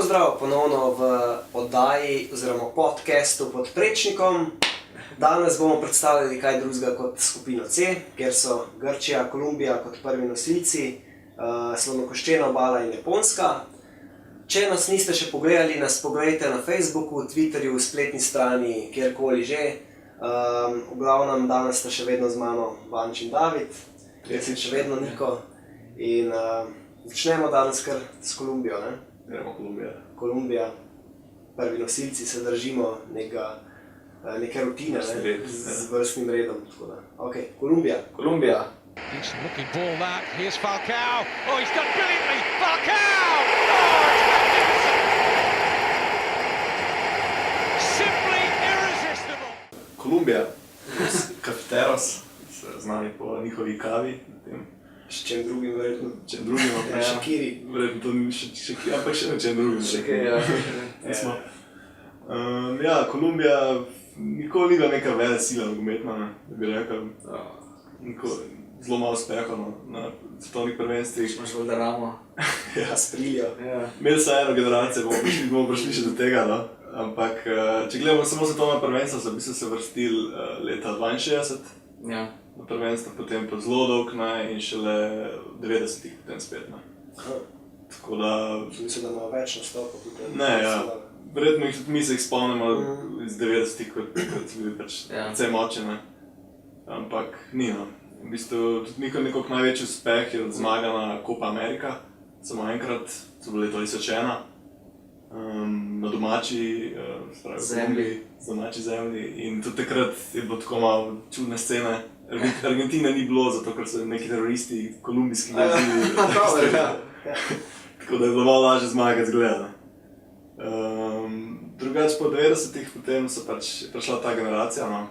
pozdrav ponovno v oddaji oziroma podcastu Pod prečnikom. Danes bomo predstavili kaj drugega kot skupino C, kjer so Grčija, Kolumbija kot prvi nosilci, Slonokoščena obala in Japonska. Če nas niste še pogledali, nas pogledajte na Facebooku, Twitterju, spletni strani, kjerkoli že. V glavnem danes sta še vedno z mano Vanč in David, jaz sem še vedno Niko. In začnemo danes kar s Kolumbijo, ne? Gremo Kolumbija. Kolumbija, prvi nosilci se držimo neke rutine, ne? Z vrstnim redom. Ok, Kolumbija. Kolumbija. Decent looking ball that. Here's Falcao. Oh, he's done brilliantly. Falcao! Oh, it's magnificent. Simply irresistible. Kolumbija. Cafeteros, znani po njihovi kavi. S čem drugim verjetno. Čem drugim, Ja, šakiri. verjetno to ni šakiri, ampak še na čem drugim. Še kaj, ja. Smo. Ja, Kolumbija nikoli ni bila neka vele sila nogometna, ne, da bi rekel. Zelo malo uspeha na svetovnih prvenstvih. Imaš Valderramo. Ja, Sprilijo. Imeli so eno generacijo, bomo prišli še do tega, no. Ampak če gledamo samo svetovna prvenstva, so v bistvu se vrstili leta 62. Ja. Na prvenstvo, potem pa zelo dolg in šele v 90-ih potem spet. Tako da... Mislim, da ima več nastopov. Ne, ja. Verjetno mi se jih spomnimo iz 90-ih, kot so bili pač precej močni. Ampak ni, no. V bistvu tudi nekako največji uspeh je zmaga na Copa America. Samo enkrat, to bilo leto 2001. Na domači zemlji in tudi takrat je bilo tako malo čudne scene. Argentine ni bilo, zato ker so neki teroristi kolumbijski gledali. Tako da je bilo malo lažje zmagati zgleda. Drugače po 90-ih potem so pač prišla ta generacija, no.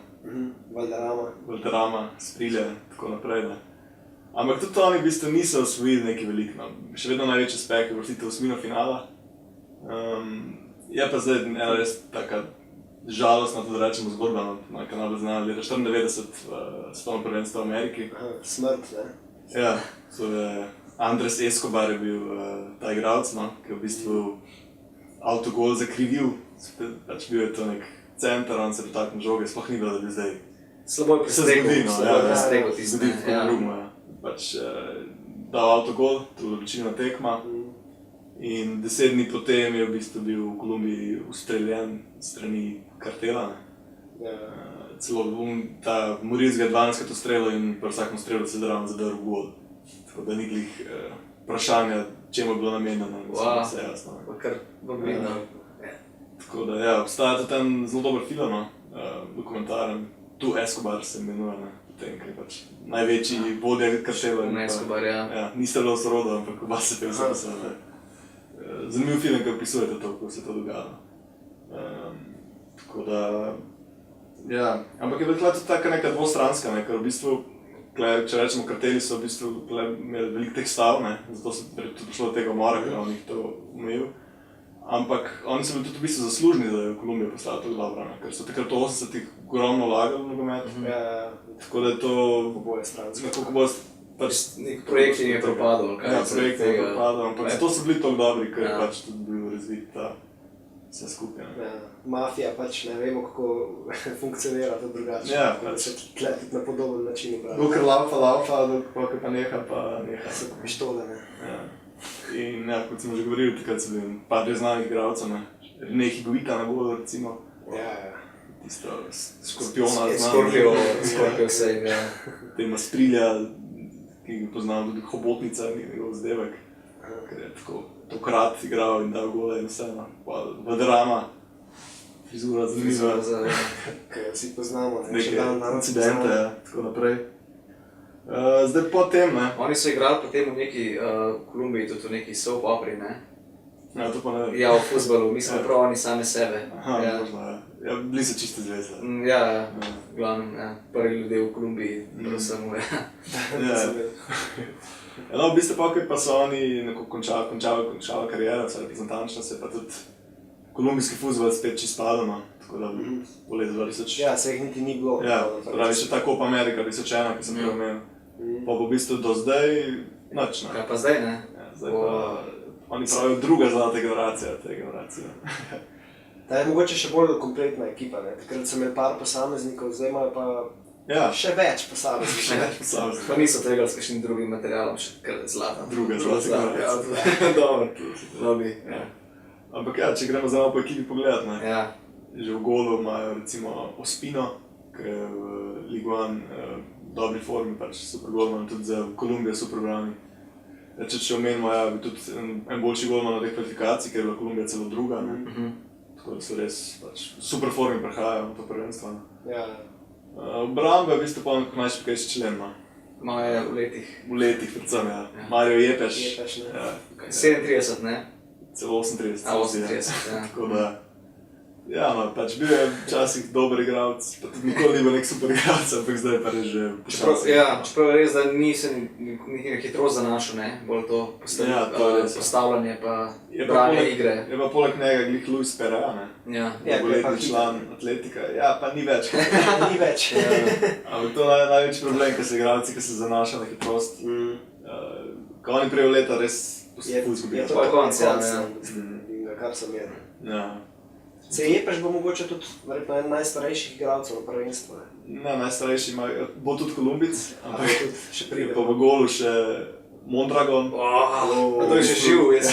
Valderrama, Sprilje, tako naprej. Ampak tudi oni v bistvu niso osvojili nekaj veliko, no. Še vedno največji uspeh je vrstiti v osmino finala. Je pa zdaj ena res taka žalostna, da rečemo zgodba, na kanalu znala leta 94 svetovno prvenstvo v Ameriki. Smrt, ne? Ja, to je Andres Escobar je bil ta igralec, no, ki je v bistvu avtogol zakrivil. Pač bil je to nek center, on se dotaknil žoge, sploh ni bilo, da bi zdaj Slabo je prestregel tisto. Zgodi tako drugmo, ja. Pač dal avtogol, to je odločilna tekma. In 10 dni potem je v bistvu bil v Kolumbiji ustreljen strani kartela. Celo ta morilec ga je 12krat ustrelil in pri vsakem strelu se je zraven zadrl v gol. Tako da ni glih vprašanja, čemu je bilo namenjeno, mislim, da se je jasno. Kar vrlino. Tako da, ja, obstaja tudi en zelo dober film, dokumentaren, Tu Escobar se imenuje, potem, ker je pač največji vodja kartela. Escobar, ja. Niste bilo sorodo, ampak oba se tem se zanimiv film, ki opisujete to, kako se to dogaja. Tako da, ja, ampak je bila tudi taka neka dvostranska, ker v bistvu, če rečemo karteli so v bistvu imeli veliko teh stav, zato se tudi prišlo do tega umora, ker on jih to omejil. Ampak oni so bili tudi v bistvu zaslužni, da je Kolumbija postala tako dobra, ker so takrat v 80-ih ogromno vlagali v nogomet. Tako da je to... Oboje stransko. Nek projekt je propadal. Ja, projekt je propadal, ampak zato so bili tako dobri, ker je pač tudi bil razvit ta vse skupaj. Mafija pač ne vemo, kako funkcionira to drugače. Ja, pač. Se tle tudi na podoben način upravlja. Dokler laufa, dokler pa neha, pa neha. So pištole, ne. Ja. In ja, kot smo že govorili, takrat so bili par znanih igralcev, René Higuita na golu, recimo. Ja. Tisto Škorpiona Skorpio save, ja. Tema Sprilja, ki ga poznam tudi Hobotnica, njegov zdevek, ker je tako krat igral in dal gole in vse, Valderrama, frizura zanimiva. Kaj vsi poznamo, ne? Neke incidente, ja, tako naprej. Zdaj po tem, ne? Oni so igrali potem v neki Kolumbiji, tudi v neki soap operi, ne? Ja, to pa ne vem. Ja, v fuzbalu, mislim prav oni same sebe. Aha, možno, ja. Ja, bili so čiste zvezde. Ja, glavnem, ja, prvi ljudje v Kolumbiji, samo, ja. No, v bistvu pa so oni nekako končali kariero, vse reprezentančno, se pa tudi kolumbijski fuzbal spet čisto padel, tako da v letu 2000. Ja, se jih niti ni bilo. Ja, pravi še ta Copa America 2001, ki sem prej omenil. Pa v bistvu do zdaj nič, ne. Kaj pa zdaj, ne? Ja, zdaj pa Oni pravijo druga zlata generacija te generacije. Ta je mogoče še bolj kompletna ekipa, ne? Takrat so imeli par posameznikov, zdaj imajo pa Ja, še več posameznikov. še več posameznikov. Pa niso tvegali s kakšnim drugim materialom, še kar zlata. Druga zlata Ja, generacija. dobro. Dobi. Ja. Ampak ja, če gremo zdaj po ekipi pogledat, ne. Ja. Že v golu imajo recimo Ospino, ki je v Ligue 1 dobri formi, pač super golman, tudi za Kolumbijo super brani. Če omenimo, ja, bi tudi en boljši golman od teh kvalifikacij, ker je bila Kolumbija celo druga, ne. Tako da so res pač super formi prihajajo na to prvenstvo. Ja. Obramba je v bistvu pa najšibkejši člen, no. Malo je v letih. V letih predvsem, ja. Mario Jepeš. Jepeš, ne. Ja, 37, ne? celo 38. A, 38, ja. Tako da, ja, no, pač bil je včasih dober igralec, pa tudi nikoli ni bil nek super igralec, ampak zdaj pa res že počasi. Čeprav je res, da nisem nekaj hitrost zanašal, ne? Bolj to Ja, to je res, ja. postavljanje pa Je pa branje poleg- igre. Je pa poleg njega glih Luis Pereira, ne? Ja. Ja, ki je pa Dolgoletni hiter. član Atletika. Ja, pa ni več. Ni več. Ampak to je največji problem, ker so igralci, ki se zanašajo na hitrost. Ko oni prej leta res ful zgubijo. to je konec, ja, ja. In ga kar sem jedel. Ja. Se Jepeš bo mogoče tudi verjetno en najstarejših igralcev na prvenstvu, ne? Ne, najstarejši bo tudi Kolumbic, ampak Ampak tudi še je pride. pa v golu še Mondragon. A to je še živ, jaz.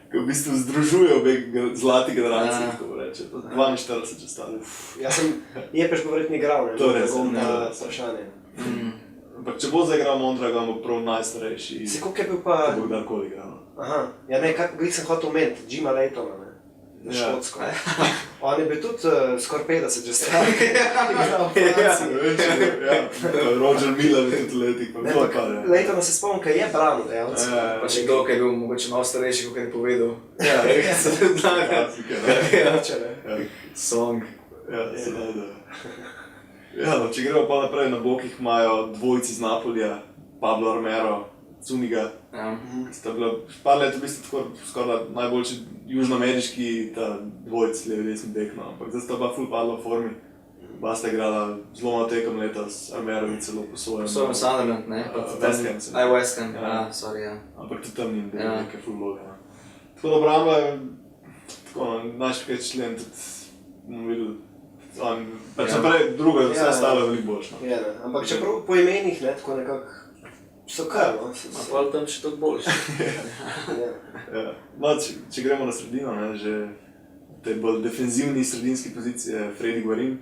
Ki v bistvu združuje obe zlati generaciji, Ja. tako reče. 42 če stane. Jaz sem Jepeš bo verjetno igral, ne? To je res, Bom ja. na vprašanje. Ampak če bo zaigral Mondragon, bo prav najstarejši, Se koliko je bil ki pa... bo kdorkoli igral. Aha, ja ne, glih sem hotel omeniti, Jima Laytona, ne? Na Ja. Škotsko. On je bil tudi skoraj 50 že star. Igral v Franciji. Ja, Roger Miller je tudi letik, pa Ne, to ampak kar je. Laytona se spomnim, kaj je branil dejansko. Pa še kdo, ki je bil mogoče malo starejši, kot je povedal. Ja, Klasika, ne? Mogoče, ne. Ja, Song. ja, seveda. Ja, no, če gremo pa naprej, na bokih imajo dvojici z Napolija, Pablo Romero, Zuniga, Ja. ki sta bila par let v bistvu tako skoraj najboljši južnoameriški ta dvojc, levi desni bek, no, ampak zdaj sta oba ful padla v formi. Oba sta igrala zelo malo tekem letos, Romerovi celo po svojem. Sojem Sunderland, ne? Pa tudi West tam- Ham se mi Aj, zdi. West Ham, Ja. ja, sorry, ja. Ampak tudi tam ni bilo Ja. neke ful vloge. No. Tako da obramba je tako najšpekejši člen, tudi bomo videli. Pač Ja. naprej druga, vse Ja, ostalo je veliko boljše. No. Je, ne. Ampak čeprav po imenih, ne, tako nekako so kar, no. A pa tam še toliko boljši. Ja. Ja. No, če gremo na sredino, ne, že te bolj defenzivni sredinski pozicije, Freddy Guarin,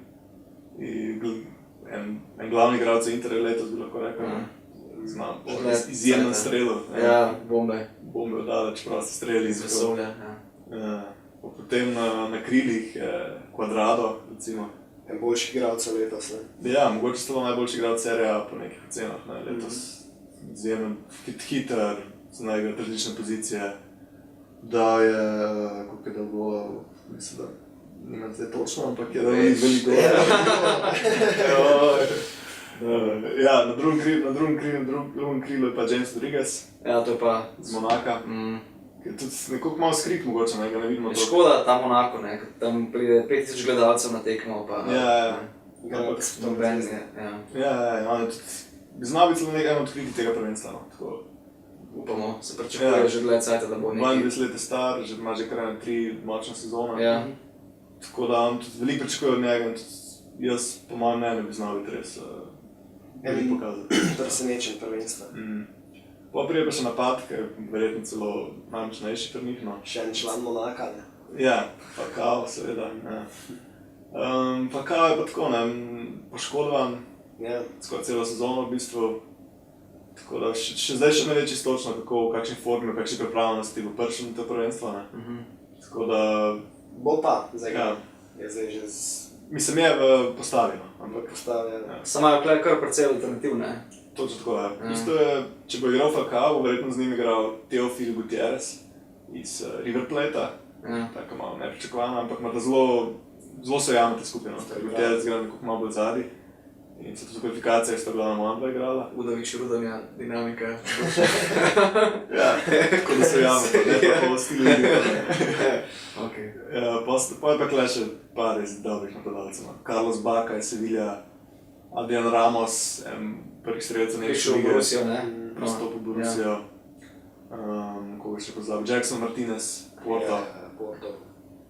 en glavni igralec Interja letos, bi lahko rekel. Ja. Znam, Že izjemen ne. strel. Ja, bombe. Bombe oddaleč, prosti streli. Iz vesolja, ja. Ja. Pa potem na krilih Quadrado, recimo. En boljših igralcev letos, ne. Ja, mogoče celo najboljši igralec Serie A po nekih ocenah, ne, letos. Izjemen, hiter, zna igrati različne pozicije. Da je, koliko je dolgo, mislim, da nimam zdaj točno, ampak je da ni veliko. Ja, na drugem krilu je pa James Rodriguez Ja, to je pa... z Monaka, ki je tudi nekoliko malo skrit mogoče, ne, ga ne vidimo Je toliko. škoda ta Monako, ne, ker tam pride 5000 gledalcev na tekmo, pa... Ja. Igralec Noben je, ja. Ja, on je tudi, zna biti celo nekaj odkriti tega prvenstva, no, tako. Upamo, se pričakuje Ja. že dlje cajta, da bo nekaj. 22 let je star, že ima že kar 3 močne sezone. Ja. Tako da on tudi veliko pričakuje od njega in tudi jaz po mojem mnenju bi znal biti res veliko pokazati. Presenečen prvenstva. Pa prije pa še napad, ki je verjetno celo najmočnejši pri njih, no. Še en član Monaka, ne. Ja, Falcao seveda, ja. Falcao je pa tako, ne, poškodovan, Ja. skoraj celo sezono v bistvu. Tako da še zdaj še ne ve čisto točno, kako, v kakšni formi, v kakšni pripravljenosti bo prišel na to prvenstvo, ne. Tako da, Bo pa, zdaj ga. ja, Je zdaj že z mislim je v postavi, no, ampak postavljen. Ja. Samo imajo tukaj kar precej alternativ, ne? točno tako je. Ja. V bistvu je, če bo igral Falcao, bo verjetno z njim igral Teofil Gutierrez iz River Plata, Ja. tako malo nepričakovano, ampak ima zelo so jamete skupaj, no. Gutierrez igra nekako malo bolj zadaj. In so tudi v kvalifikacijah sta bila na dva igrala. Udovič Rudanja, dinamika. Ja, tako da so jamete, ne pa po stilu igre. Okay. Ja, pa je pa tukaj še par res dobrih napadalcev. No. Carlos Baca iz Sevilla, Adrian Ramos, prvih strelcev Prišel nemške v lige, Borussijo, ne? pristopil v Borussijo. koga še pozabil, Jackson Martinez, Porto. Porto.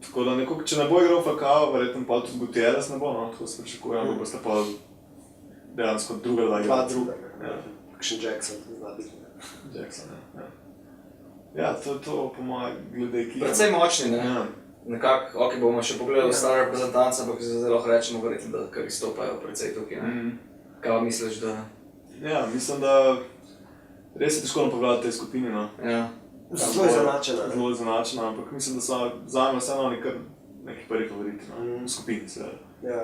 Tako da nekako, če ne bo igral Falcao, verjetno pa tudi Gutierrez ne bo, no, tako se pričakuje, ampak bosta pa dejansko druga dva Dva igralca. druga, Ja. kakšen Jackson, zna biti. Jackson, ja. Ja, to je to po mojem glede ekipe. Predvsej močni, ne? Ja. Nekako, ok, bomo še pogledali stare reprezentance, ampak zdaj lahko rečemo verjetno, da kar izstopajo predvsej tukaj, ne? Kaj misliš, da... Ja, mislim, da res je težko napovedati te skupine, no. Ja. Zelo izenačena. Zelo izenačena, ampak mislim, da so zame vseeno neki prvi favoriti, no, v skupini seveda. Ja.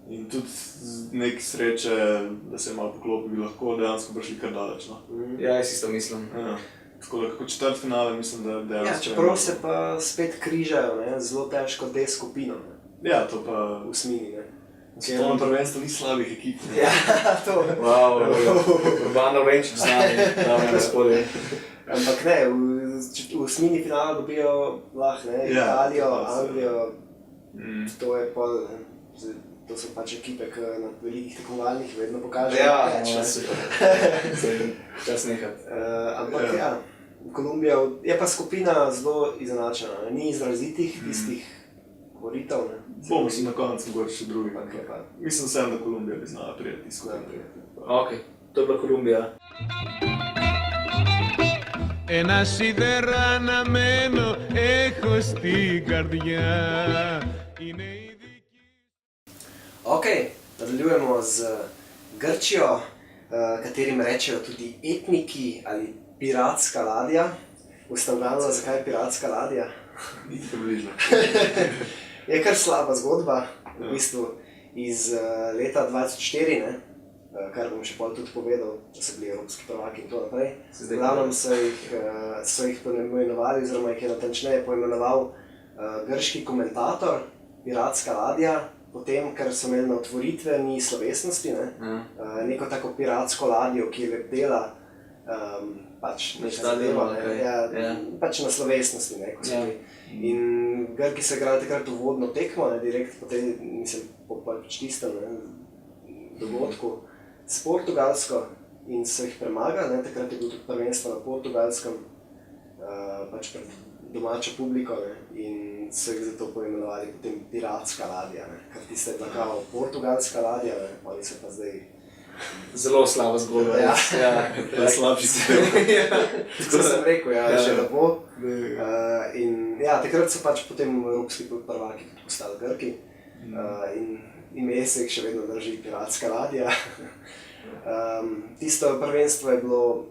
In tudi z nek sreče, da se je malo poklopi, bi lahko dejansko prišli kar daleč, no. Ja, jaz isto mislim. Ja. Tako da kako četrtfinale mislim, da Ja, dejansko... čeprav se pa spet križajo, ne, zelo težko D skupino, ne, Ja, to pa... v osmini, ne. Svetovno prvenstvo ni slabih ekip, ne. Ja, to. Wow, Urbano Venčič z nami, dame in gospodje. Ampak ne, v osmini finala dobijo lahko, ne, Ja, Italijo, to pa se- Anglijo, Mm. to je pol, ne. To so pač ekipe, ki na velikih tekmovalnih vedno pokažejo Ja, več, ne. super. Čas nehat. Ampak ja, Kolumbija je pa skupina zelo izenačena, ne. Ni izrazitih tistih favoritov, ne. Bomo si na koncu mogoče še drugi. Ampak je pa Mislim sem, da Kolumbija bi znala prijeti iz skupine. naprej. Ok, to je bila Kolumbija. Ένα σίδερα αναμένο έχω στην καρδιά. Είναι η δική. Ok, nadaljujemo z Grčijo, katerim rečejo tudi etniki ali piratska ladja. Boste uganili, zakaj je piratska ladja? Niti približno. Je kar slaba zgodba, v bistvu iz leta 2004, ne? Kar bom še pol tudi povedal, da so bili evropski prvaki in to naprej. zdaj Glavnem so jih poimenovali, oziroma jih je natančneje poimenoval grški komentator, piratska ladja, potem, ker so imeli na otvoritveni slovesnosti, ne? Ja. Neko tako piratsko ladjo, ki je lebdela pač Na neka stadionu, zadeva, ne, okej, ja, ja. pač na slovesnosti, ne, ko so Ja. bili. In Grki so igrali takrat uvodno tekmo, ne, direkt po tej, mislim, po pač tistem, ne, dogodku s Portugalsko in so jih premagali, ne, takrat je bilo tudi prvenstvo na Portugalskem, pač pred domačo publiko, ne, in so jih zato poimenovali potem piratska ladja, ne, ker tista je bila kao portugalska ladja, ne, oni so pa zdaj Zelo slaba zgodba. Ja. res, ja. To je slabši sistem. Tako sem rekel, ja, Ja. še ne bo. In ja, takrat so pač potem evropski prvaki tudi postali Grki. In ime se jih še vedno drži piratska ladja. Tisto prvenstvo je bilo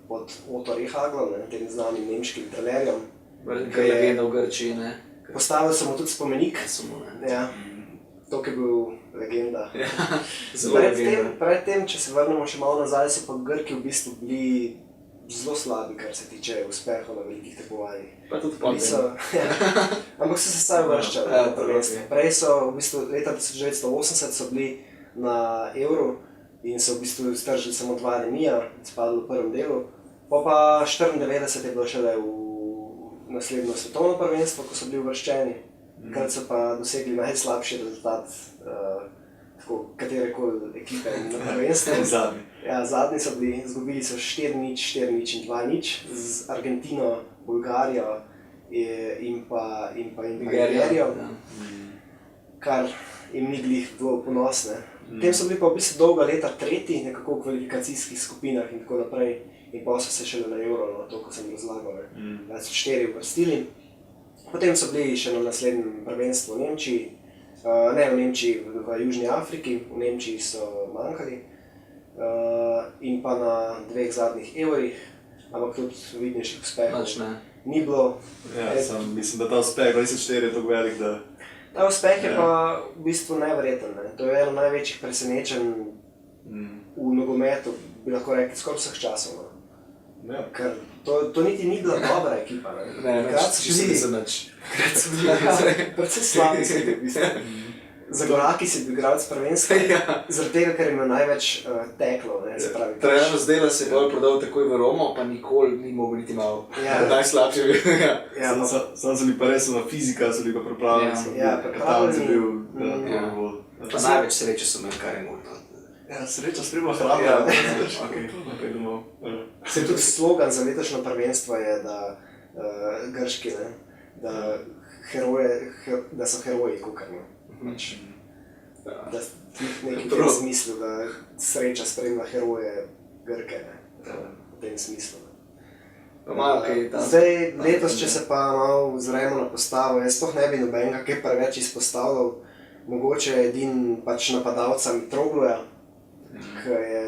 pod Otto Rehhaglom, ne, tem znanim nemškim trenerjem. Velika legenda v Grčiji, ne? Postavili so mu tudi spomenik. Samo, ne? Ja, to je bil legenda. Ja, zelo legenda. Predtem, če se vrnemo še malo nazaj, so pa Grki v bistvu bili zelo slabi, kar se tiče uspehov na velikih tekmovanjih. Pa tudi Bili so, ja, ampak so se vsaj vrščali Ja, na prvenstvo. ok. Prej so v bistvu leta 1980 so bili na Euru in so v bistvu stržili samo 2 remija, spadli v prvem delu. Pa 94 je bilo šele v naslednjo svetovno prvenstvo, ko so bili uvrščeni. Takrat so pa dosegli najslabši rezultat katerekoli ekipe na prvenstvu. Zadnji. Ja, zadnji so bili, izgubili so 4-0, 4-0 in 2-0 z Argentino, Bolgarijo in pa Nigerijo, Ja. kar jim ni glih bilo ponosne. Potem so bili pa v bistvu dolga leta tretji, nekako v kvalifikacijskih skupinah in tako naprej. In pa so se šele na Euro, no, to, ko sem razlagal, ne, 24 uvrstili. Potem so bili še na naslednjem prvenstvu v Nemčiji, ne v Nemčiji, v Južni Afriki, v Nemčiji so manjkali. In pa na 2 zadnjih Eurih, ampak tudi vidnejših uspehov Nič ne. ni bilo. Ja, mislim, da ta uspeh 24 je tako velik, da... Ta uspeh je Ja. pa v bistvu neverjeten, ne. To je eno največjih presenečenj v nogometu, bi lahko rekli, skoraj vseh časov. No. Ja. Ker to niti ni bila dobra ekipa. Ne. Ne, Takrat so čisto bili- nisem nič. Predvsej slabi so bili v bistvu. Zagoraki si bil igralec prvenstva, Ja. zaradi tega, ker ima največ teklo, ne, se pravi. Trener Zdela se je bolj prodal takoj v Romo, pa nikoli ni mogel niti malo. Ja. Najslabši je bil. Ja. Ja, pa, Sam so bili pa res na fizika, so bili pa pripravljeni. Ja. so Ja, bili- pripravljeni. Katalci bil, Ja. Pa največ sreče so imeli, kar je možno. Ja, sreča spremlja hrana. Ja. Ok, naprej domov. Ja. Se tudi slogan za letošnjo prvenstvo je, da grški, ne, da so heroji kukarno. Da nekaj v tem smislu, da sreča spremlja heroje Grke, ne, v tem smislu. Pa malo kaj tam. Zdaj, letos, če se pa malo ozremo na postavo, jaz sploh ne bi nobenega kaj preveč izpostavljal, mogoče edin pač napadalca Mitrogluja, ki je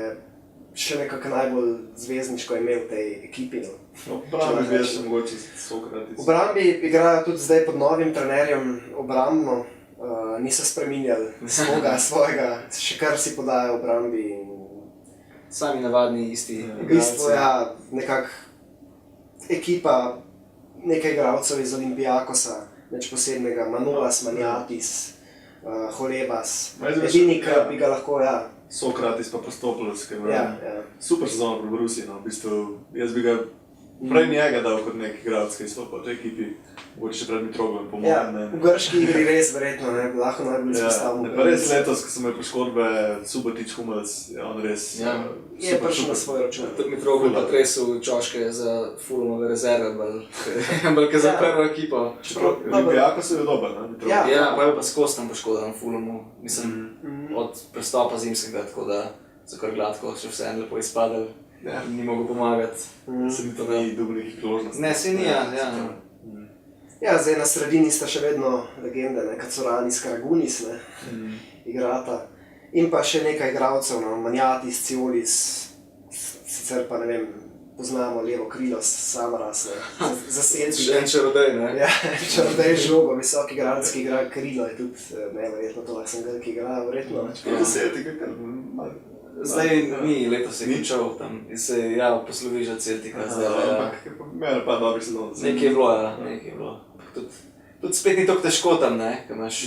še nekako najbolj zvezdniško imel v tej ekipi. V obrambi bi še mogoče Sokratis. V obrambi igrajo tudi zdaj pod novim trenerjem obrambno, niso spreminjali svojega, še kar si podajo v obrambi. Sami navadni isti V bistvu, ja, nekako ekipa nekaj igralcev iz Olympiakosa, nič posebnega, Manolas, Maniatis, Holebas, edini, ki bi ga lahko, ja. Sokratis pa Prostopulos, ki je super sezono pri Borusiji, no, v bistvu, jaz bi ga prej njega dal kot nek igralec, ki izstopa v tej ekipi, mogoče še pred Mitroglom, po mojem, ne. V grški igri res verjetno, ne, lahko najbolj izpostavljamo. Pa res letos, ko so imeli poškodbe Subotić, Hummels, je on res je prišel na svoj račun. Tudi Mitroglou pa tresel čoške za Fulhamove rezerve, bolj kot za prvo ekipo. Olympiakos je dober, ne, Mitroglou. Ja, pa je pa skozi tam poškodan v Fulhamu, mislim, od prestopa zimskega, tako da so kar gladko še vseeno lepo izpadali. Ni mogel pomagati. Se mi to ni dobil nekih priložnosti. Ne, se ni, ja. Ja, zdaj na sredini sta še vedno legende, ne, Kacuranis, Karagunis, ne, igrata. In pa še nekaj igralcev, no, Maniatis, Ciolis, sicer pa ne vem, poznamo levo krilo, Samaras, ne, zasedčke. En čarodej, ne? Ja, čarodej žogo, visok igralec, ki igra krilo, je tudi, verjetno to lahko sem Grki igra, verjetno. Celtic, kar Zdaj ni, letos je končal tam in se je poslovi že od Celtica. Ampak mene pa dobrih sezon. Nekaj je bilo, ja, nekaj je bilo. Tudi spet ni toliko težko tam, ne, ker imaš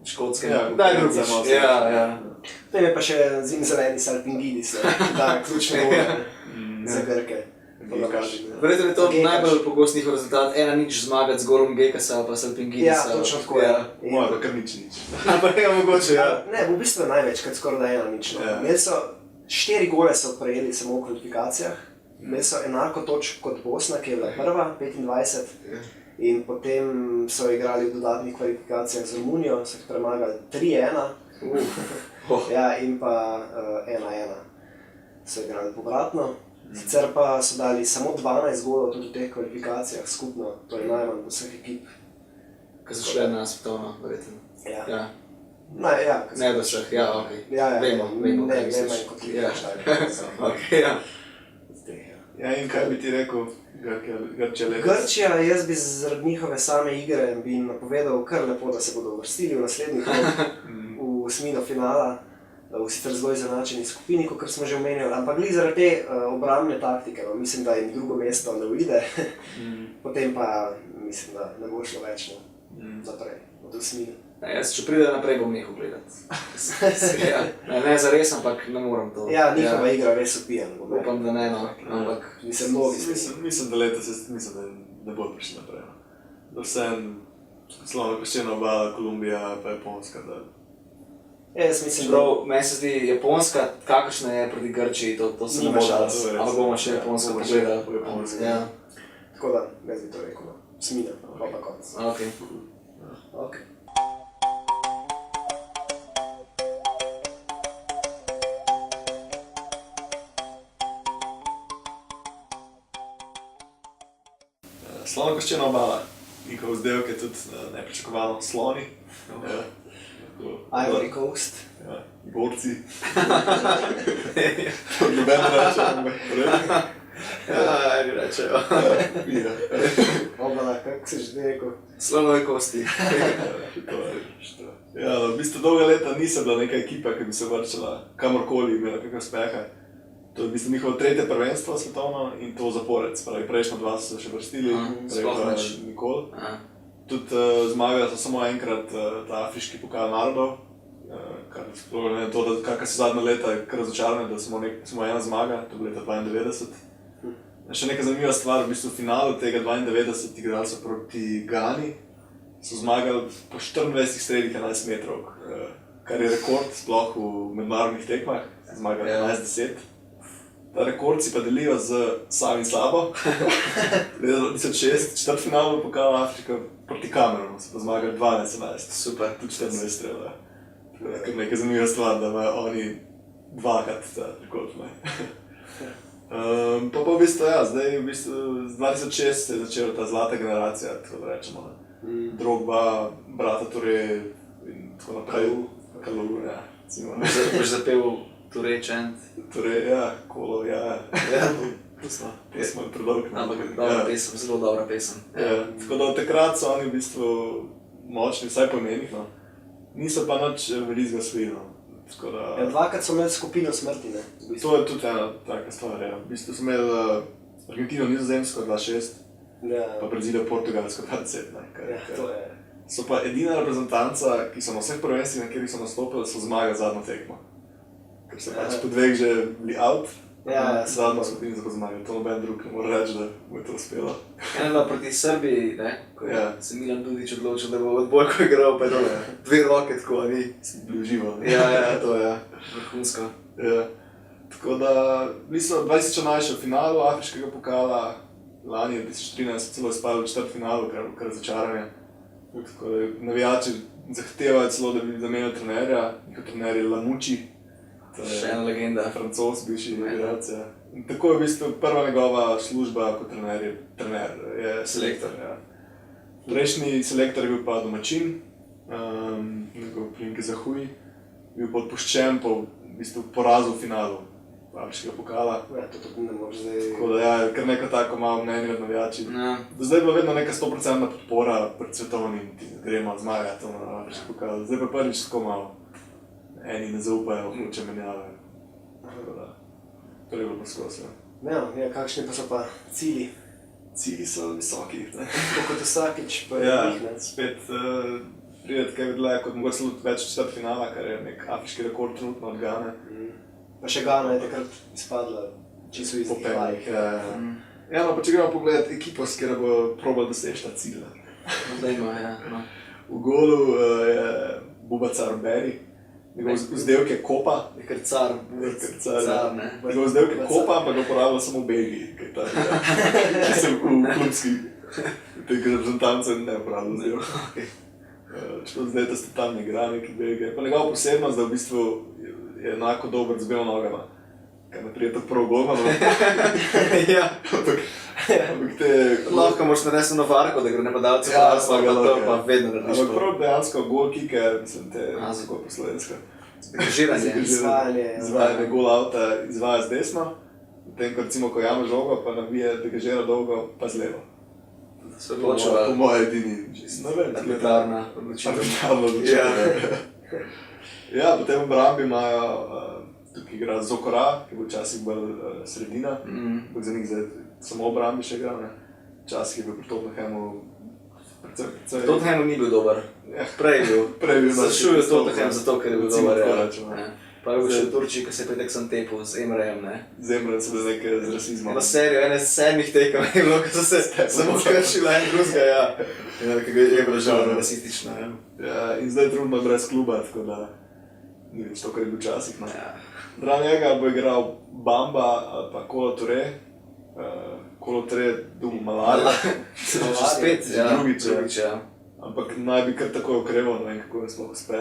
škotske. Daj drug za malo. Ja. Potem je pa še zimzeleni Salpingidis, ne, da je ključno gole za Grke. Verjetno je to najbolj pogost njihov rezultat, 1-0 zmagati z golom Gekasa pa Salpingidisa. Ja, točno tako, ja. Moja pa kar nič. Ampak je mogoče, ja. Ne, v bistvu je največkrat skoraj da 1-0. Imeli so 4 gole so prejeli samo v kvalifikacijah, imeli so enako točk kot Bosna, ki je bila prva, 25, in potem so igrali v dodatnih kvalifikacijah z Romunijo, so jih premagali 3-1, ja, in pa 1-1 so igrali povratno. Sicer pa so dali samo 12 golov tudi v teh kvalifikacijah skupno, to je najmanj od vseh ekip. Ko so šle na svetovno, verjetno. Ja. Ne do vseh, ja, okej. Vemo, ne, kaj misliš. manj kot Liga. Okej, ja. Ja, in kaj bi ti rekel, Grčija letos? Grčija, jaz bi zaradi njihove same igre bi jim napovedal kar lepo, da se bodo uvrstili v naslednji krog, v osmino finala, v sicer zelo izenačeni skupini, kot smo že omenjali, ampak glih zaradi te obrambne taktike, no, mislim, da jim drugo mesto ne uide, potem pa mislim, da ne bo šlo več naprej, od osmine. Jaz, če pride naprej, bom nehal gledati. Ne zares, ampak ne moram to. Ja, njihova igra res upija. Upam, da ne, no, ampak... Mislim, da letos ne bo prišli naprej. Da vsem Slovena Koščena obala, Kolumbija pa Japonska, da... Jaz mislim, Čeprav, meni se zdi Japonska, kakršna je proti Grčiji, to se ne bo šans. Ampak bomo še Japonsko pogledali. Tako da, jaz bi to rekel, smina, pa konc. Ok. Slovena Koščena obala, njihov vzdevek je tudi nepričakovano sloni. Ivory Coast. Ja, borci. Noben reče, Ajde rečejo. Obala, kako si že rekel? Slonove kosti. Ja, v bistvu dolga leta nisem bila neka ekipa, ki bi se vrčala kamorkoli, imela kakšne uspehe. To je v bistvu njihovo tretje prvenstvo svetovno in to zapored. Spravi, prejšnja dva so se še vrstili, prej pa nikoli. Tudi zmagali so samo enkrat ta afriški pokal narodov, kar sploh ne to, da kakor so zadnja leta kar razočarane, da samo ena zmaga, to je leta 92. Še neka zanimiva stvar, v bistvu v finalu tega 92 igrali so proti Gani, so zmagali po 24 strelih 11 metrov, kar je rekord sploh v mednarodnih tekmah, zmagali 11-10. Ta rekord si pa delijo z samim sabo. Leta 2006, četrtfinale pokala Afrika proti Kamerunu, so pa zmagali 12-11. Super. Tudi 14 strelov. Kar nekaj zanimiva stvar, da imajo oni dvakrat ta rekord. Pa v bistvu, ja, zdaj v bistvu z 2006 se je začela ta zlata generacija, tako da rečemo. Drogba, brata Toure in tako naprej. Kalou, ja. Boš zapel Toure chant. Torej, ja, Kolo, ja. To smo predolg. Ampak dobra pesem, zelo dobra pesem. Ja, tako da od takrat so oni v bistvu močni, vsaj po imenih, no. Niso pa nič velikega osvojili, no. Tako da... Ja, dvakrat so imeli skupino smrti, ne? To je tudi ena taka stvar, ja. V bistvu so imeli Argentino, Nizozemsko 2-6, Ja, pa Brazilijo, Portugalsko 2-10, ne. ja, to je. So pa edina reprezentanca, ki so na vseh prvenstvih, na katerih so nastopili, so zmagali zadnjo tekmo. Ker so pač po dveh že bili out, Ja, zadnjo skupino so pa zmagali. To noben drug ne more reči, da mu je to uspelo. Eno proti Srbiji, ne, ko je Ja. se Milan Dudić odločil, da bo odbojko igral, pa je dole dve roke tako, a ni. Bili uživo, ne? Ja, To je. vrhunsko. Ja. Tako da, bili so 2011 v finalu afriškega pokala, lani 2013 so celo izpadli v četrtfinalu, kar začaranje. Tako da navijači zahtevajo celo, da bi zamenjali trenerja, njihov trener je Lamucci. To je Še ena legenda. Francoz, bivši igralec. Ja. In tako je v bistvu prva njegova služba kot trener, je selektor. Ja. Prejšnji selektor je bil pa domačin, njegov priimek je Zahuj, bil pa odpuščen po v bistvu porazu v finalu afriškega pokala. Ja, to tudi ne moreš zdaj... Tako da ja, kar neko tako malo mnenje med navijači. Ja. Do zdaj je bila vedno neka 100% podpora pred svetovnim, gremo zmagati na afriški pokal. Zdaj pa prvič tako malo. Eni ne zaupajo, hoče menjave. Tako da, to je bilo poskozi. Ja, kakšni pa so pa cilji? Cilji so visoki. Ne? Tako kot vsakič, pa je Ja, njih, ne? spet prideti kaj dlje, kot mogoče celo več četrtfinala, kar je nek afriški rekord trenutno od Gane. Pa še Gana je takrat izpadla čisto iz Po njih penih. lajk. Ja, no, pa če gremo pogledat ekipo, s katero bo probal doseči ta cilj. No, dajmo, ja. No. V golu je Bubacar Beri, njegov vzdevek je Kopa. Je kar car, car, ne. Njegov vzdevek je Kopa, ampak ga uporablja samo v Belgiji, kaj ta če sem v klubski tega reprezentance ne uporablja vzdevek. Čeprav zdaj ta sta tam igra neki Belgije. Pa njegova posebnost, da v bistvu je enako dober z belo nogama. Kaj ne prije tako prvo golma, no? Ja. Ampak te... Lahko moraš narediti na varko, da gre napadalce Ja, pa ga to lahko, pa ja. vedno narediš. Ampak prav dejansko gol kike, mislim, te Za- po slovensko. Angažiranje. Izvajanje, ja. Izvajanje gol avta izvaja z desno, potem ko recimo ko jame žogo, pa nabije degažira dolgo, pa z levo. Se Po odločila moje edini, ne vem, arbitrarna odločitev. arbitrarna odločitev. Ja, potem v obrambi imajo, tukaj igra Zokora, ki bo včasih bolj sredina, ampak za njih zdaj samo v obrambi še igra, ne. Včasih je bil pri Tottenhamu precej... Tottenham ni bil dober. Ja, Prej je bil. prej je bil Zašel je Tottenham zato, ker je bil Recimo dober. tako Ja. rečemo. Ja. Pa je bil še v Turčiji, ko se je predek sam tepil z Emrejem, ne. Zemlja so bile nekaj z rasizmom. Eno serijo, ene 7 tekem je bilo, ko so se samo kršila en drugega, ja. Ja, ki ga je Emre žal rasistično, ja. Ja, in zdaj trudno brez kluba, tako da ni več to, kar je bil včasih. No. Ja. Zraven njega bo igral Bamba ali pa Kolo Toure. Kolo Toure je dobil malarija, Se bo že spet, ja. Drugič, ja. ampak naj bi kar takoj okreval, ne vem kako je sploh uspe.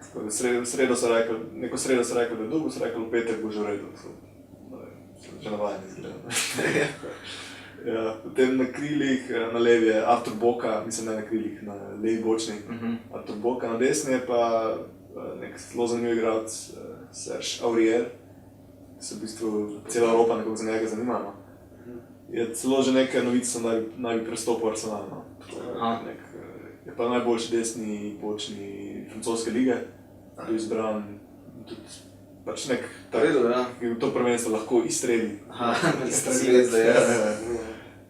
Tako da v sredo so rekli, neko sredo so rekli, da je dobil, so rekli v petek bo že v redu. Že navajen izgleda. Ja, potem na krilih, na levi je Artur Boka, mislim ne na krilih, na levi bočni. Artur Boka, na desni je pa nek zelo zanimiv igralec, Serge Aurier, ki se v bistvu cela Evropa nekako za njega zanima. No. Je celo že nekaj novic, naj bi prestopil v Arsenal. No. Je pa najboljši desni bočni francoske lige, bil izbran tudi pač nek tak, Redu, ja. ki v to prvenstvo lahko izstreli. Aha, zvezda, ja.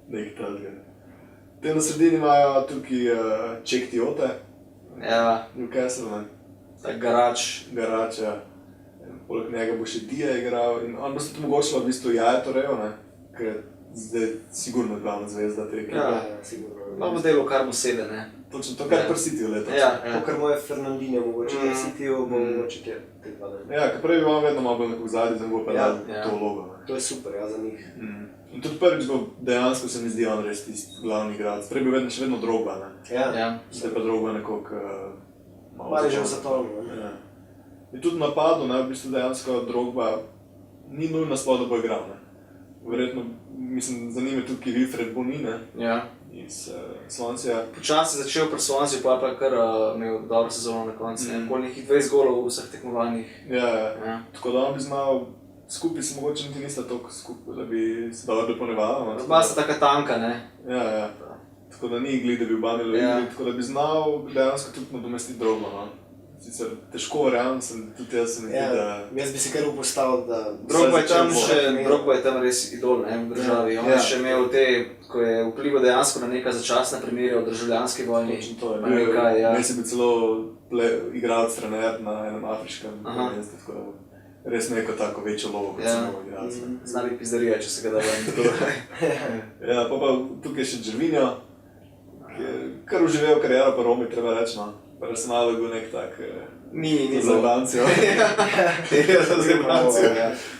Nek takega. Te na sredini imajo tukaj Ček Tiote, Ja, Newcastle, ne. tak garač. Garača, poleg njega bo še Dia igral in on bo se tudi omogočila v bistvu Jaja Torrejo, ne, ker je zdaj sigurno glavna zvezda te ekipe. Ja, sigurno. No, v delu kar mu sede, ne. Točno to, kar prsitijo letos. To, kar moje Fernandinho mogoče presitijo, bo mogoče te dva. Ja, ker prej bi vam vedno malo nekako zadnji, zdaj bo pa to vlogo. To je super, ja, za njih. In tudi prvič bo dejansko se mi zdi on res tisti glavni igralec. Prej bi še vedno Drogba, ne? Ja. Zdaj pa Drogba nekako malo je že v zatonu. Ja. In tudi v napadu, ne, v bistvu dejansko Drogba ni nujno sploh, da bo igral, ne. Verjetno, mislim, za njim je tudi Wilfred Boni, ne? Ja. Iz Swansea. Počasi je začel pri Swansea, pa kar imel dobro sezono na koncu, okoli nekih 20 golov v vseh tekmovanjih. Ja. Tako da on bi znal, skupaj se mogoče niti nista toliko skupaj, da bi se dobro dopolnjevala. Oba sta taka tanka, ne? Ja. Tako da ni igli, da bi oba imeli igli, tako da bi znal dejansko tudi nadomestiti Drogbo, no. Sicer težko, realno tudi jaz se mi zdi, da... Jaz bi si kar upostavil, da... Drogba je tam res idol, ne, v državi. On je še imel te, ko je vplival dejansko na neka začasna primerja v državljanski vojni. Točno to je. Meni se bi celo igralec trener na enem afriškem mestu, tako da res neko tako večjo lovo, kot sem imel igralec. Zna biti pizdarija, če se ga da ven. Ja, pa tukaj še Gervinho, ki je kar uživel kariero pa Romi, treba reči, no. Arsenal je bil nek tak... Ni zabancijo. Ja, za zabancijo.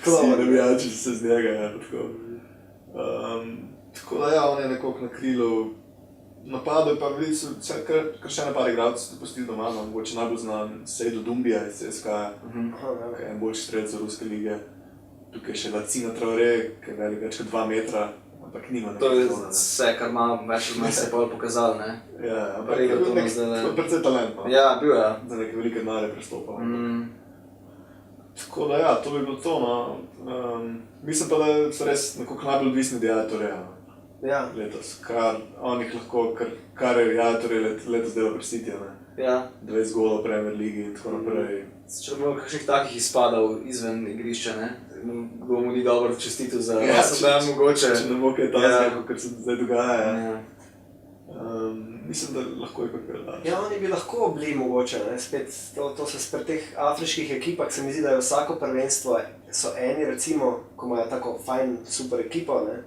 Vsi navijači se z njega, ja, tako. Tako da ja, on je nekako na krilu napadal, pa vidi so kar še ene par igralcev so pustili doma, no, mogoče najbolj znan Seydou Doumbia iz CSKA, ki je en boljši strelec za ruske lige. Tukaj še Lacina Traoré, ki je velik več kot 2 metra. Ampak nima to je vse, kar ima več od nas se pol pokazal, ne? Ja, ampak je bil precej talent, no. Ja, bil je. Za neke velike denarje prestopal. Tako da ja, to bi bilo to, no. Mislim pa, da so res nekako najbolj odvisni od Yaya Touréja letos. On jih lahko, kar je Yaya Touré letos delo pri Cityju, ne. 20 golov v Premier Ligi in tako naprej. Če bo kakšnih takih izpadal izven igrišča, ne? Kdo mu ni dobro čestitil za mogoče. Če ne bo kaj takega, kar se zdaj dogaja. Mislim, da lahko je kakor daš. Ja, oni bi lahko bili mogoče, ne, spet, to so pri teh afriških ekipah, se mi zdi, da je vsako prvenstvo, so eni recimo, ko imajo tako fajn, super ekipo, ne,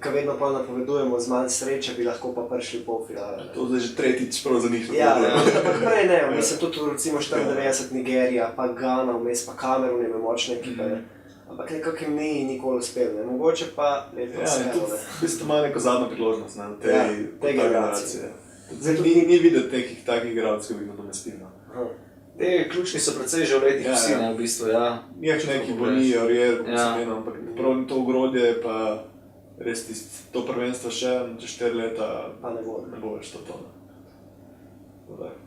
ki vedno pa napovedujemo z manj sreče, bi lahko pa prišli v polfinale. To zdaj že tretjič prav za njih. Ja, ampak prej ne, mislim tudi recimo 94 Nigerija, pa Ghana, vmes pa Kamerun je imel močne ekipe, ne. Ampak nekako jim ni nikoli uspel, ne, mogoče pa letos ne. Ja, in tudi v bistvu ima neko zadnjo priložnost, ne, te generacije. Ni videti nekih takih igralcev, ki bi nadomestili, no. Te ključni so precej že v letih vsi, ne, v bistvu, ja. Nijak neki Boni, Aurier, ampak prav to ogrodje pa res to prvenstvo še, če 4 leta pa ne bo več to.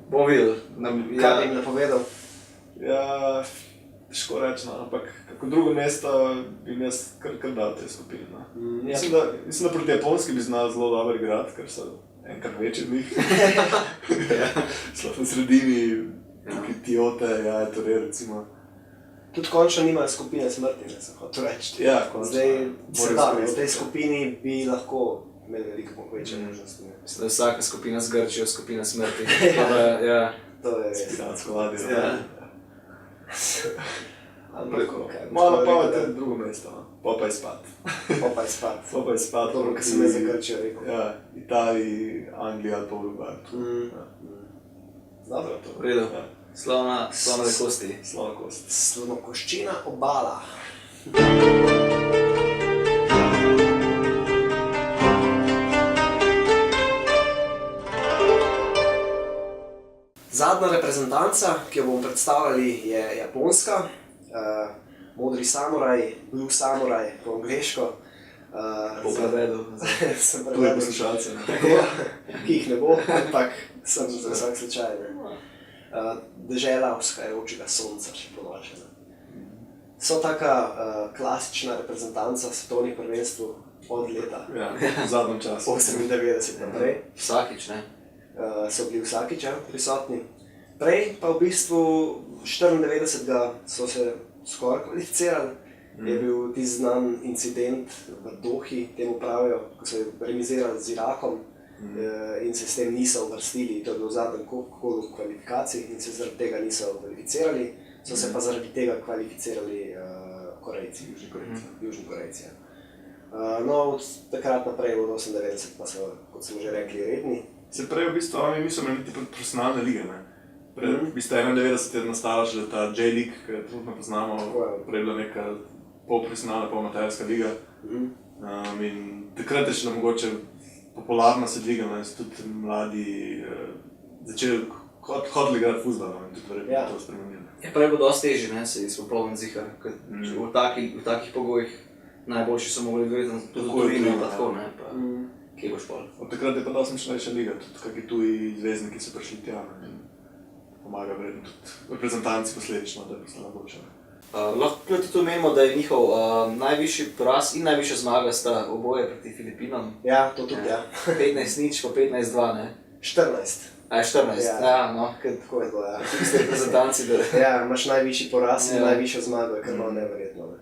Bo videl. Kaj bi jim napovedal? Ja, težko reči, no, ampak kako drugo mesto bi jim jaz kar dal te skupine, no. Mislim, da proti Japonski bi znal zelo dobro igrati, ker so enkrat večji od njih. Sploh na sredini, tukaj Tiote, Yaya Touré recimo. Tudi končno nimajo skupine smrti, ne, sem hotel reči. Ja, končno. Zdaj, v tej skupini bi lahko imeli veliko večje možnosti. Mislim, da je vsaka skupina z Grčijo skupina smrti. To je res. Spiransko ladjo. Malo pa je drugo mesto, no. Pa je spad. Dobro, kar sem jaz za Grčijo rekel. Ja, Italiji, Angliji ali pa Uruguay. Dobro. To. V redu. Slavna kosti. Slavna kost. Slonokoščina obala. Zadnja reprezentanca, ki jo bomo predstavljali, je Japonska. Modri samuraj, blue samuraj po angleško. Po prevedu. Tu je poslušalce. Ki jih ne bo, ampak sem za vsak slučaj. Dežela vzhajajočega sonca, še podaljšena. So taka klasična reprezentanca svetovnih prvenstv od leta. Ja, v zadnjem času. 98 naprej. Vsakič, ne? So bili vsakič prisotni. Prej pa v bistvu 94 so se skoraj kvalificirali. Je bil tisti znan incident v Dohi, temu pravijo, ko so remizirali z Irakom. In se s tem niso uvrstili, to je bilo v zadnjem kolu kvalifikacij in se zaradi tega niso kvalificirali, so se pa zaradi tega kvalificirali Korejci, Južni Korejci. No, od takrat naprej, od 98 pa so, kot smo že rekli, redni Se prej v bistvu oni niso imeli niti profesionalne lige, ne. Prej, v bistvu 91 je nastala šele ta J-League, ki jo trenutno poznamo, prej je bila neka polprofesionalna, polamaterska liga. In takrat je šele mogoče popularna se dvigala in so tudi mladi začeli hodili igrati fuzbal, no, in tudi verjetno to spremenili. Ja, prej bo dosti težje, ne, se izpopolniti zihar, ker v takih pogojih najboljši so mogli verjetno tudi Torino pa tako, ne, pa kje boš pol. Od takrat je pa dosti močnejša liga, tudi kakšni tuji zvezdniki so prišli tja, ne, in pomaga verjetno tudi reprezentanci posledično, da je postala boljša. Lahko tudi omenimo, da je njihov najvišji poraz in najvišja zmaga sta oboje proti Filipinom. Ja, to tudi, ja. 15-0 pa 15-2, ne? 14. A je 14, ja, no, tako je bilo, ja. Tiste reprezentanci, da... Ja, imaš najvišji poraz in najvišjo zmago, je kar malo neverjetno, ne.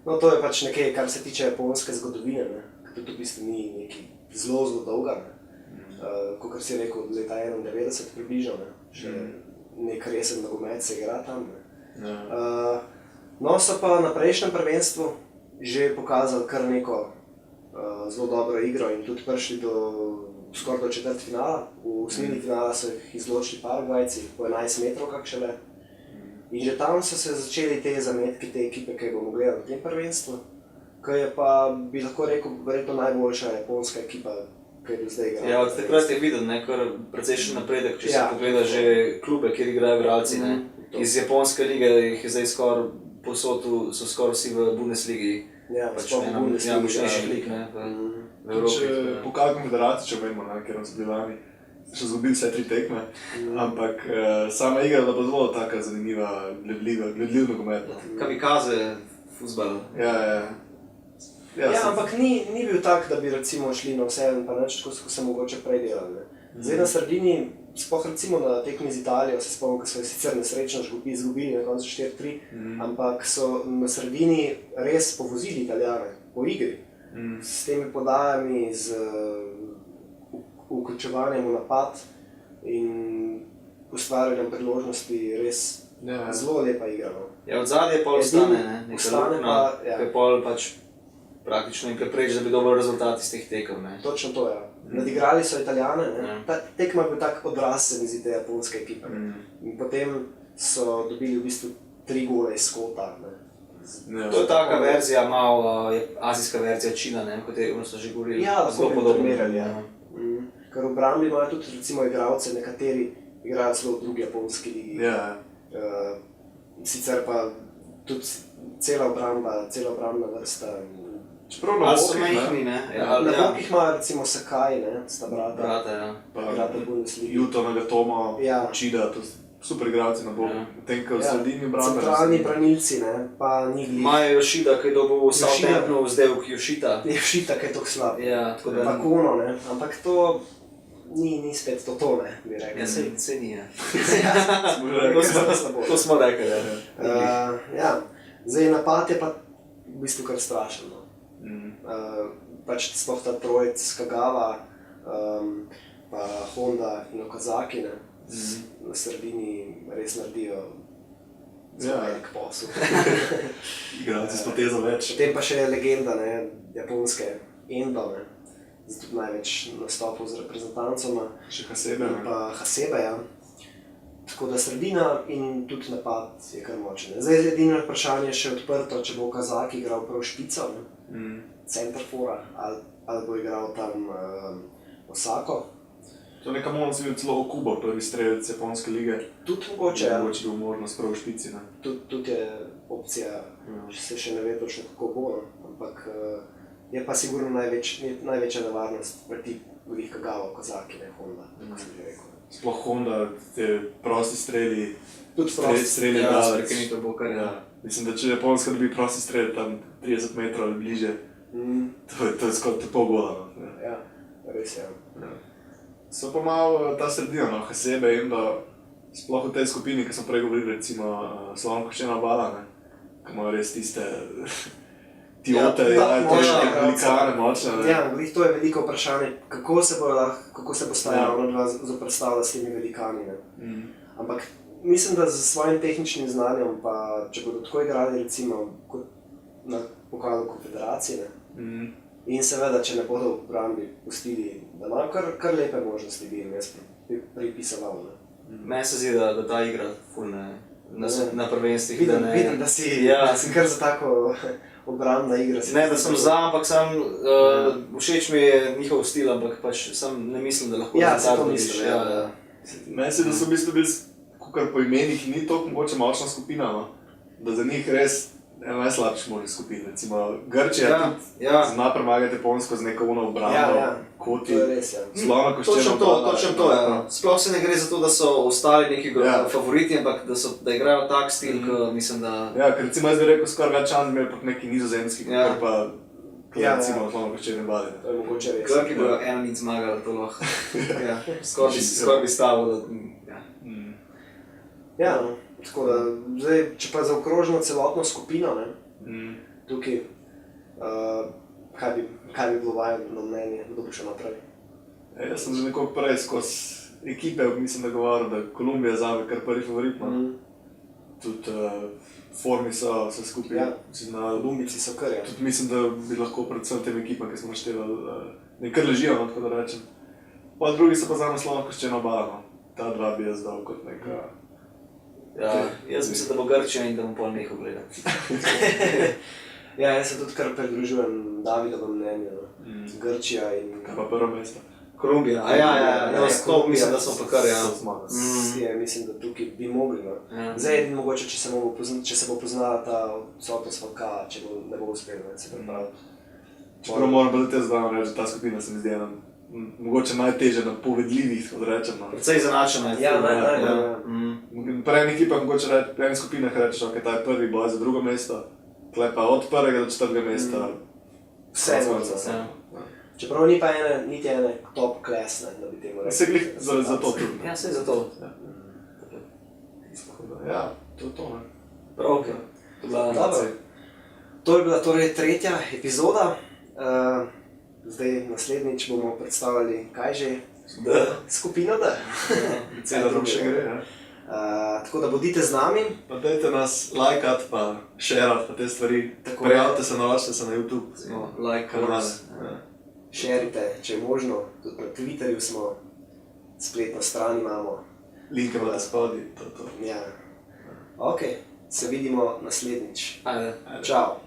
No, to je pač nekaj, kar se tiče japonske zgodovine, ne, ker tudi v bistvu ni nekaj zelo dolga, ne. Kakor si rekel, od leta 91 približno, ne, še nek resen nogomet se igra tam, ne. No, so pa na prejšnjem prvenstvu že pokazali kar neko zelo dobro igro in tudi prišli skoraj do četrtfinala. V osmini finala so jih izločili Paragvajci po 11 metrov kak šele. In že tam so se začeli te zametki, te ekipe, ki bomo gledali v tem prvenstvu, ki je pa, bi lahko rekel, verjetno najboljša japonska ekipa, ki je do zdaj igrala. Ja, od takrat je videl, ne, kar precejšen napredek, če se pogleda že klube, kjer igrajo igralci, ne. Iz japonske lige jih je zdaj skoraj povsod, so skoraj vsi v Bundesligi. Ja, pač sploh v Bundesligi, močnejših lig, ne, v Evropi. Pokal konfederacij, če omenimo, ne, ker so bili lani, so izgubili vse 3 tekme, ampak sama igra je bila zelo taka zanimiva, gledljiv nogomet. Kamikaze, fuzbal. Ja, ampak ni bil tak, da bi recimo šli na vse in pa nič, tako so se mogoče prej delali, ne. Zdaj na sredini, sploh recimo na tekmi z Italijo, se spomnim, ko so jo sicer nesrečno izgubili na koncu 4-3, ampak so na sredini res povozili Italijane po igri. S temi podajami, z vključevanjem v napad in ustvarjanjem priložnosti, res zelo lepa igra. Ja, od zadnje pol ostane, ne, neka luknja, ki pol pač praktično jim prepreči, da bi dobil rezultat iz teh tekem, ne. Točno to, ja. Nadigrali so Italijane, ne. Ta tekma je bil tak odraz, se mi zdi, te japonske ekipe. In potem so dobili v bistvu 3 gole iz kota, ne. To je taka verzija, malo azijska verzija Čina, ne, kot so že govorili. Ja, zelo podobno. Ker v obrambi imajo tudi recimo igralce, nekateri igrajo celo v drugi japonski ligi. Sicer pa tudi cela obrambna vrsta. Čeprav na bokih, ne? Na bokih imajo recimo Sakai, ne, sta brata. Brata, ja. Igrata v Bundesligi. Juto, Nagatomo, Uchida, to super igralci na bokih. Potem, ko v sredini obrambe. Centralni branilci, ne, pa ni glih. Imajo Yoshida, ki je dobil v Southamptonu vzdevk Yoshita. Yoshita, ki je tako slab. Ja, tako da... Pa Kono, ne, ampak to ni spet to, ne, bi rekel. Ja, se ni, ja. To smo rekli, ja. Ja, zdaj napad je pa v bistvu kar strašen, no. Pač sploh ta trojec Kagawa, pa Honda in Okazaki, ne, na sredini res naredijo zelo velik posel. Igralci s potezo več. Potem pa še legenda, ne, japonske Endo, ne, zdaj tudi največ nastopov z reprezentancoma. Še Hasebe, ne. Pa Hasebe, ja. Tako da sredina in tudi napad je kar močen. Zdaj edino vprašanje je še odprto, če bo Okazaki igral prav špico, centerfora, ali bo igral tam Osako. To je neka možnost videti celo Okubo, prvi strelec japonske lige. Tudi mogoče, ja. Mogoče bo možnost prav v špici, ne. Tudi je opcija, se še ne ve točno kako bo, ampak je pa sigurno največja nevarnost proti glih Kagawa, Okazaki, ne Honda, tako sem že rekel. Sploh Honda, te prosti streli, tudi prosti streli ja, dalec. Prekenito bo kar, ja. Mislim, da če Japonska dobi prosti strel tam 30 metrov ali bliže, to je skoraj pol gola, no. Ja, res je. So pa malo ta sredina, no, Hasebe, Endo, sploh v tej skupini, ki smo prej govorili, recimo Slovan-Koščena Bala, ne, ki imajo res tiste tiote, velikane, močne, ne. Ja, to je veliko vprašanje, kako se bosta javno dva zoperstavila s temi velikani, ne. Ampak mislim, da z svojim tehničnim znanjem, pa če bodo tako igrali recimo kot na pokalu konfederacije, ne, In seveda, če ne bodo v obrambi pustili, da ima kar lepe možnosti, bi jim jaz pripisoval. Meni se zdi, da ta igra ful na prvenstvih. Vidim, da si kar za tako obrambna igra. Ne, da sem za, ampak všeč mi je njihov stil, ampak pač sam ne mislim, da lahko rezultat dobiš. Meni se, da so v bistvu bili, kar po imenih ni toliko mogoče močna skupina, no? Da za njih res ena najslabših možnih skupin. Recimo Grčija zna premagati Japonsko z neko obrambo, koti, Slona Koščeno. Točno to, ja. Sploh se ne gre za to, da so ostali neki favoriti, ampak da igrajo tak stil, ki mislim, da... Ja, ker recimo jaz bi rekel, skoraj več šans imeli pa neki nizozemski, kar pa recimo Slona Koščeno bali. To je mogoče res. Grki bojo 1-0 zmagali, to lahko. Skoraj bi stavil, da... Ja, no. Tako da, zdaj, če pa zaokrožimo celotno skupino, tukaj, kaj bi bilo vajno mnenje, kdo bo šel naprej? Jaz sem že nekoliko prej skozi ekipe, mislim, da govoril, da Kolumbija je zame kar prvi favorit. Tudi formi so vse skupaj. Kolumbici so kar, ja. Tudi mislim, da bi lahko predvsem tem ekipam, ki smo naštevali, nekaj ležijo, tako da rečem. Pa drugi so pa zame Slona Koščeno bala. Ta dva bi jaz dal kot neka... Ja, jaz mislim, da bo Grčija in da bom pol nehal gledati. Ja, jaz se tudi kar pridružujem Davidovem mnenju. Grčija in... Kaj pa prvo mesto? Kolumbija. To mislim, da smo pa kar, ja. Mislim, da tukaj bi mogli. Zdaj, mogoče, če se bo poznala ta odsotnost Falcaa, če ne bo uspelo, se pripraviti. Čeprav moram pa te zdaj reči, da ta skupina se mi zdi ena mogoče najtežje napovedljivih, kot rečem. Predvsej zanačena je. Pri eni ekipa, mogoče reči, pri eni skupinah rečeš, ok, ta je prvi boj za drugo mesto, tle pa od prvega do četrtega mesta. Vse je. Čeprav ni pa niti ene top class, da bi temu rekel. Se glih za to tudi. Ja, se je za to. Ja, to je to, ne. Prav, ok. To je bila torej tretja epizoda. Zdaj, naslednjič bomo predstavljali, kaj že? Skupino D. Cela rok še gre, ja. Tako da bodite z nami. Pa dajte nas lajkat, pa shareat, pa te stvari. Prijavite se, nalačite se na YouTube. Like kanal. Šerite, če je možno. Tudi na Twitterju smo, spletno stran imamo. Linke imate spodaj, to. Ja. Ok, se vidimo naslednjič. Ajde. Čau.